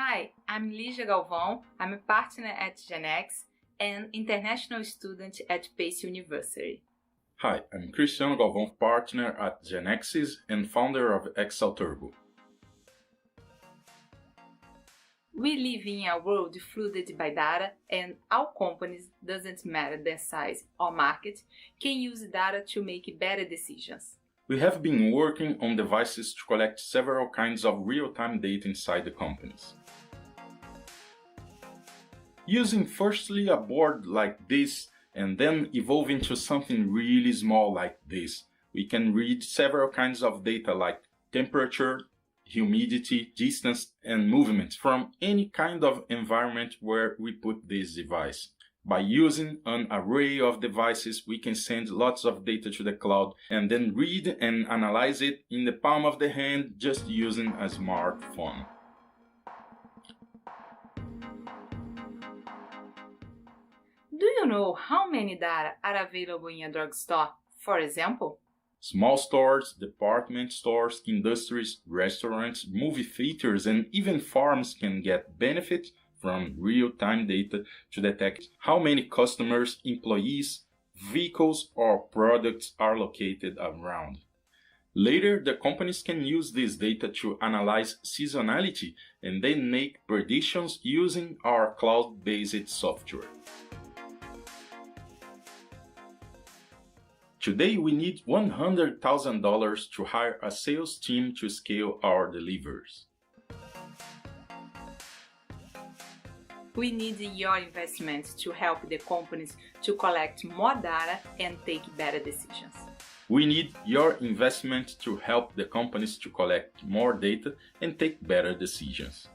Hi, I'm Ligia Galvão. I'm a partner at GENECSIS and international student at Pace University. Hi, I'm Cristiano Galvão, partner at GENECSIS and founder of Excel Turbo. We live in a world flooded by data, and all companies, doesn't matter their size or market, can use data to make better decisions. We have been working on devices to collect several kinds of real-time data inside the companies. Using firstly a board like this and then evolving to something really small like this, we can read several kinds of data like temperature, humidity, distance, and movement from any kind of environment where we put this device. By using an array of devices, we can send lots of data to the cloud and then read and analyze it in the palm of the hand just using a smartphone. Do you know how many data are available in a drugstore, for example? Small stores, department stores, industries, restaurants, movie theaters, and even farms can get benefit from real-time data to detect how many customers, employees, vehicles, or products are located around. Later, the companies can use this data to analyze seasonality and then make predictions using our cloud-based software. Today, we need $100,000 to hire a sales team to scale our deliveries. We need your investment to help the companies to collect more data and take better decisions. We need your investment to help the companies to collect more data and take better decisions.